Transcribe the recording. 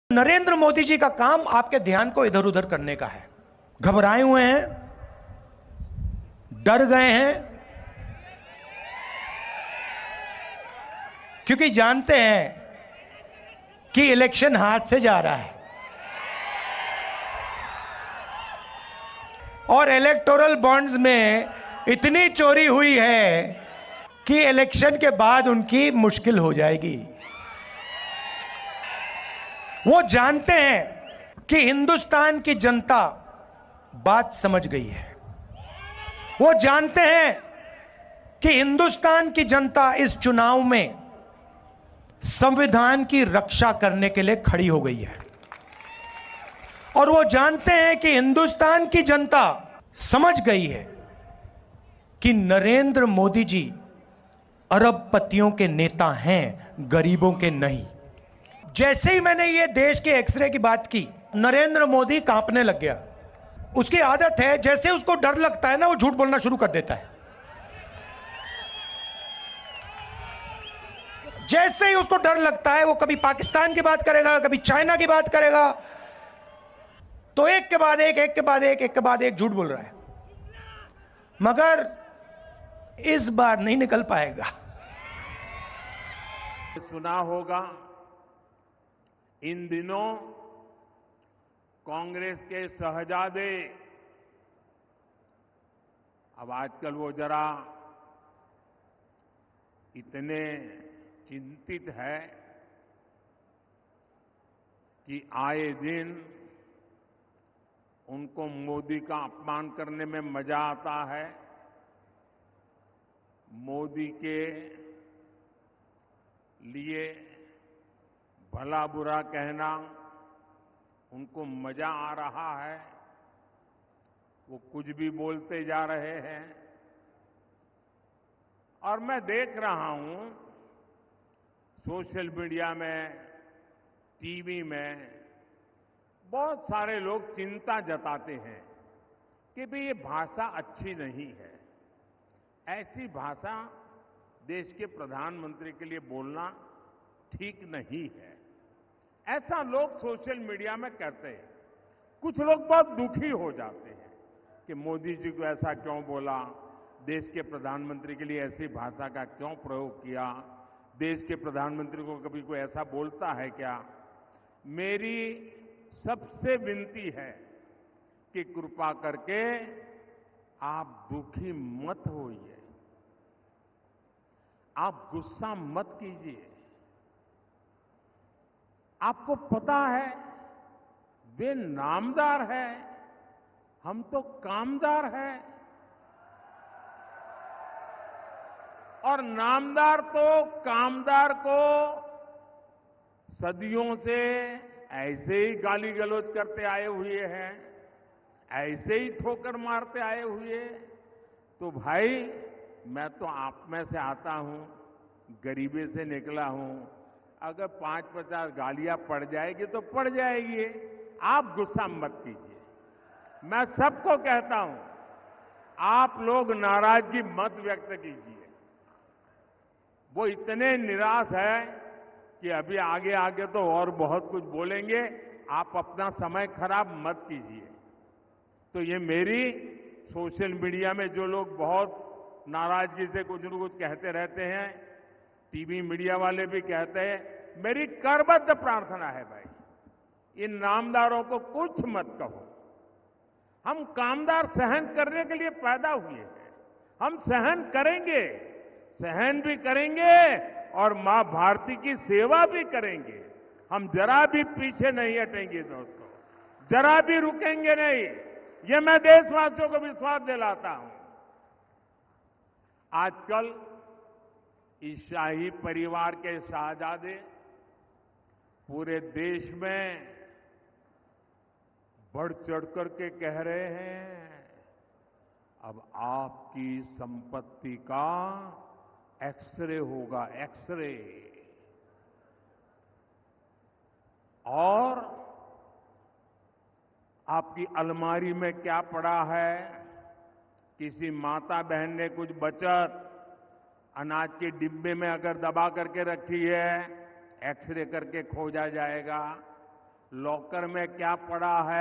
नरेंद्र मोदी जी का काम आपके ध्यान को इधर उधर करने का है। घबराए हुए हैं, डर गए हैं, क्योंकि जानते हैं कि इलेक्शन हाथ से जा रहा है और इलेक्टोरल बॉन्ड्स में इतनी चोरी हुई है कि इलेक्शन के बाद उनकी मुश्किल हो जाएगी। वो जानते हैं कि हिंदुस्तान की जनता बात समझ गई है। वो जानते हैं कि हिंदुस्तान की जनता इस चुनाव में संविधान की रक्षा करने के लिए खड़ी हो गई है और वो जानते हैं कि हिंदुस्तान की जनता समझ गई है कि नरेंद्र मोदी जी अरबपतियों के नेता हैं, गरीबों के नहीं। जैसे ही मैंने ये देश के एक्सरे की बात की, नरेंद्र मोदी कांपने लग गया। उसकी आदत है, जैसे उसको डर लगता है ना, वो झूठ बोलना शुरू कर देता है। जैसे ही उसको डर लगता है, वो कभी पाकिस्तान की बात करेगा, कभी चाइना की बात करेगा, तो एक के बाद एक झूठ बोल रहा है। मगर इस बार नहीं निकल पाएगा। सुना होगा, इन दिनों कांग्रेस के शहजादे, अब आजकल वो जरा इतने चिंतित है कि आए दिन उनको मोदी का अपमान करने में मजा आता है। मोदी के लिए भला बुरा कहना उनको मजा आ रहा है। वो कुछ भी बोलते जा रहे हैं और मैं देख रहा हूं सोशल मीडिया में, टीवी में बहुत सारे लोग चिंता जताते हैं कि भाई ये भाषा अच्छी नहीं है। ऐसी भाषा देश के प्रधानमंत्री के लिए बोलना ठीक नहीं है, ऐसा लोग सोशल मीडिया में कहते हैं। कुछ लोग बहुत दुखी हो जाते हैं कि मोदी जी को ऐसा क्यों बोला, देश के प्रधानमंत्री के लिए ऐसी भाषा का क्यों प्रयोग किया, देश के प्रधानमंत्री को कभी कोई ऐसा बोलता है क्या। मेरी सबसे विनती है कि कृपा करके आप दुखी मत होइए, आप गुस्सा मत कीजिए। आपको पता है वे नामदार है, हम तो कामदार हैं। और नामदार तो कामदार को सदियों से ऐसे ही गाली गलौज करते आए हुए हैं, ऐसे ही ठोकर मारते आए हुए। तो भाई, मैं तो आप में से आता हूं, गरीबी से निकला हूं। अगर 5-50 गालियां पड़ जाएगी तो पड़ जाएगी, आप गुस्सा मत कीजिए। मैं सबको कहता हूं, आप लोग नाराजगी मत व्यक्त कीजिए। वो इतने निराश है कि अभी आगे आगे तो और बहुत कुछ बोलेंगे, आप अपना समय खराब मत कीजिए। तो ये मेरी सोशल मीडिया में जो लोग बहुत नाराजगी से कुछ न कुछ कहते रहते हैं, टीवी मीडिया वाले भी कहते हैं, मेरी करबद्ध प्रार्थना है भाई, इन नामदारों को कुछ मत कहो। हम कामदार सहन करने के लिए पैदा हुए हैं, हम सहन करेंगे, सहन भी करेंगे और मां भारती की सेवा भी करेंगे। हम जरा भी पीछे नहीं हटेंगे दोस्तों, जरा भी रुकेंगे नहीं। ये मैं देशवासियों को विश्वास दिलाता हूं। आजकल इस शाही परिवार के शहजादे पूरे देश में बढ़ चढ़ करके कह रहे हैं, अब आपकी संपत्ति का एक्सरे होगा, एक्सरे। और आपकी अलमारी में क्या पड़ा है, किसी माता बहन ने कुछ बचत अनाज के डिब्बे में अगर दबा करके रखी है, एक्सरे करके खोजा जाएगा। लॉकर में क्या पड़ा है